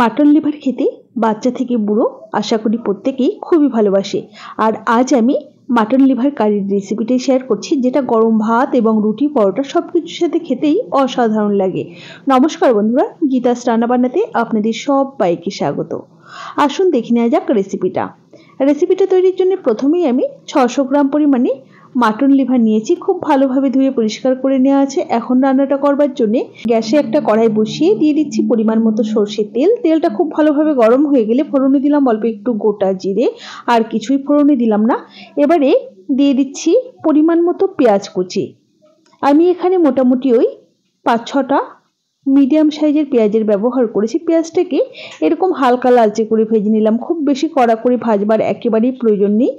Mutton liver খেতে বাচ্চা থেকে বুড়ো আশা করি প্রত্যেকেই খুবই ভালোবাসে। আর আজ আমি মাটন লিভার কারির রেসিপিটাই শেয়ার করছি, যেটা গরম ভাত এবং রুটি পরোটা সব কিছুর সাথে খেতেই অসাধারণ লাগে। নমস্কার বন্ধুরা, গীতাস রান্নাবান্নাতে আপনাদের সবাইকে স্বাগত। আসুন দেখে নেওয়া যাক রেসিপিটা তৈরির জন্য প্রথমেই আমি 600 গ্রাম পরিমাণে মাটন লিভার নিয়েছি। খুব ভালোভাবে ধুয়ে পরিষ্কার করে নেওয়া আছে। এখন রান্নাটা করবার জন্য গ্যাসে একটা কড়াই বসিয়ে দিয়ে দিচ্ছি পরিমাণ মতো সরষের তেল। তেলটা খুব ভালোভাবে গরম হয়ে গেলে ফোড়নে দিলাম অল্প একটু গোটা জিরে, আর কিছুই ফোড়নে দিলাম না। এবারে দিয়ে দিচ্ছি পরিমাণ মতো পেঁয়াজ কুচি। আমি এখানে মোটামুটি ওই 5-6টা মিডিয়াম সাইজের পেঁয়াজের ব্যবহার করেছি। পেঁয়াজটাকে এরকম হালকা লালচে করে ভেজে নিলাম, খুব বেশি কড়া করে ভাজবার একেবারেই প্রয়োজন নেই।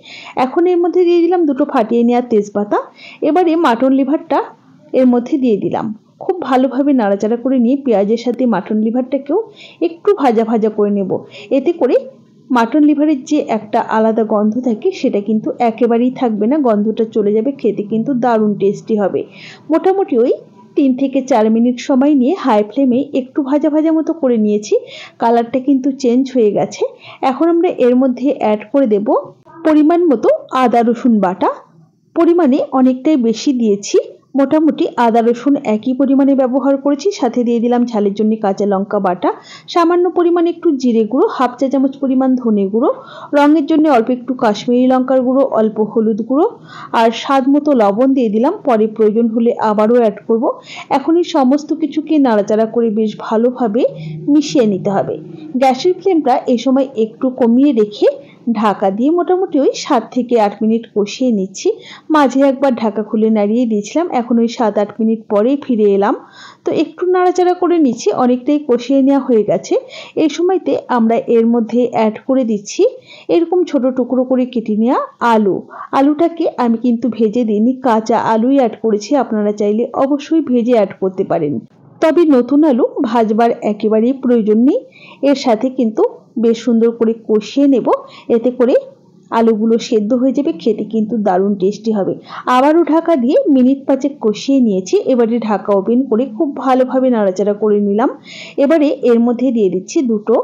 এখন এর মধ্যে দিয়ে দিলাম দুটো ফাটিয়ে নেওয়া তেজপাতা। এবারে মাটন লিভারটা এর মধ্যে দিয়ে দিলাম। খুব ভালোভাবে নাড়াচাড়া করে নিয়ে পেঁয়াজের সাথে মাটন লিভারটাকেও একটু ভাজা ভাজা করে নেব। এতে করে মাটন লিভারের যে একটা আলাদা গন্ধ থাকে সেটা কিন্তু একেবারেই থাকবে না, গন্ধটা চলে যাবে। খেতে কিন্তু দারুণ টেস্টি হবে। মোটামুটি ওই 3 থেকে 4 মিনিট সময় নিয়ে হাই ফ্লেমে একটু ভাজা ভাজা মতো করে নিয়েছি। কালারটা কিন্তু চেঞ্জ হয়ে গেছে। এখন আমরা এর মধ্যে অ্যাড করে দেব পরিমাণ মতো আদা রসুন বাটা। পরিমাণে অনেকটাই বেশি দিয়েছি, মোটামুটি আদা রসুন একই পরিমাণে ব্যবহার করেছি। সাথে দিয়ে দিলাম ঝালের জন্য কাঁচা লঙ্কা বাটা, সামান্য পরিমাণে একটু জিরে গুঁড়ো, হাফ চা চামচ পরিমাণ ধনে গুঁড়ো, রঙের জন্য অল্প একটু কাশ্মীরি লঙ্কার গুঁড়ো, অল্প হলুদ গুঁড়ো, আর স্বাদ মতো লবণ দিয়ে দিলাম। পরে প্রয়োজন হলে আবারও অ্যাড করব। এখন এই সমস্ত কিছুকে নাড়াচাড়া করে বেশ ভালোভাবে মিশিয়ে নিতে হবে। গ্যাসের ফ্লেমটা এই সময় একটু কমিয়ে রেখে ঢাকা দিয়ে মোটামুটি ওই 7 থেকে 8 মিনিট কষিয়ে নিচ্ছি। মাঝে একবার ঢাকা খুলে নাড়িয়ে দিয়েছিলাম, এখন ওই 7-8 মিনিট পরেই ফিরে এলাম। তো একটু নাড়াচাড়া করে নিচ্ছি, অনেকটাই কষিয়ে নেওয়া হয়ে গেছে। এই সময়তে আমরা এর মধ্যে অ্যাড করে দিচ্ছি এরকম ছোট টুকরো করে কেটে নেওয়া আলুটাকে আমি কিন্তু ভেজে দিইনি, কাঁচা আলুই অ্যাড করেছি। আপনারা চাইলে অবশ্যই ভেজে অ্যাড করতে পারেন, তবে নতুন আলু ভাজবার একেবারেই প্রয়োজন নেই। এর সাথে কিন্তু বেশ সুন্দর করে কষিয়ে নেব, এতে করে আলুগুলো সেদ্ধ হয়ে যাবে, খেতে কিন্তু দারুণ টেস্টি হবে। আবারও ঢাকা দিয়ে মিনিট 5 কষিয়ে নিয়েছি। এবারে ঢাকা ওপেন করে খুব ভালোভাবে নাড়াচাড়া করে নিলাম। এবারে এর মধ্যে দিয়ে দিচ্ছি দুটো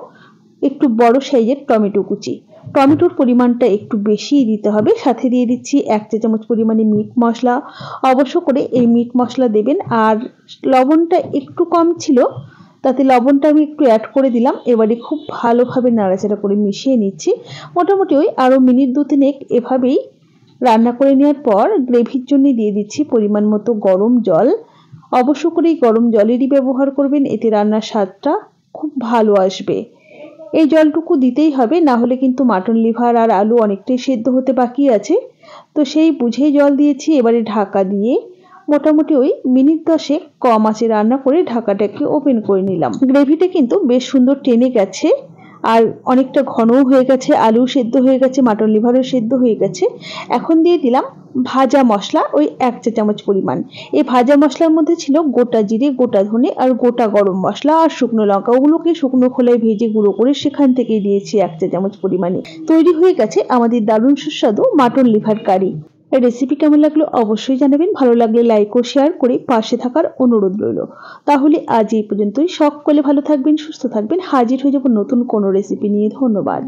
একটু বড় সাইজের টমেটো কুচি। টমেটোর পরিমাণটা একটু বেশিই দিতে হবে। সাথে দিয়ে দিচ্ছি 1 চা চামচ পরিমাণে মিট মশলা। অবশ্য করে এই মিট মশলা দেবেন। আর লবণটা একটু কম ছিল, তাতে লবণটা আমি একটু অ্যাড করে দিলাম। এবারে খুব ভালোভাবে নাড়াচাড়া করে মিশিয়ে নিচ্ছি। মোটামুটি ওই আরও মিনিট 2-3 এভাবেই রান্না করে নেওয়ার পর গ্রেভির জন্য দিয়ে দিচ্ছি পরিমাণ মতো গরম জল। অবশ্য করে এই গরম জলেরই ব্যবহার করবেন, এতে রান্নার স্বাদটা খুব ভালো আসবে। এই জলটুকু দিতেই হবে, না হলে কিন্তু মাটন লিভার আর আলু অনেকটাই সেদ্ধ হতে বাকি আছে। তো সেই বুঝেই জল দিয়েছি। এবারে ঢাকা দিয়ে মোটামুটি ওই মিনিট 10 কম আঁচে রান্না করে ঢাকাটাকে ওপেন করে নিলাম। গ্রেভিটা কিন্তু বেশ সুন্দর টেনে গেছে আর অনেকটা ঘনও হয়ে গেছে। আলু সেদ্ধ হয়ে গেছে, মাটন লিভারও সেদ্ধ হয়ে গেছে। এখন দিয়ে দিলাম ভাজা মশলা ওই 1 চা চামচ পরিমাণ। এই ভাজা মশলার মধ্যে ছিল গোটা জিরে, গোটা ধনে আর গোটা গরম মশলা আর শুকনো লঙ্কা। ওগুলোকে শুকনো খোলায় ভেজে গুঁড়ো করে সেখান থেকে দিয়েছি 1 চা চামচ পরিমাণে। তৈরি হয়ে গেছে আমাদের দারুণ সুস্বাদু মাটন লিভার কারি। এই রেসিপি কেমন লাগলো অবশ্যই জানাবেন। ভালো লাগলে লাইক ও শেয়ার করে পাশে থাকার অনুরোধ রইল। তাহলে আজ এই পর্যন্তই। সকলে ভালো থাকবেন, সুস্থ থাকবেন। হাজির হয়ে যাব নতুন কোনো রেসিপি নিয়ে। ধন্যবাদ।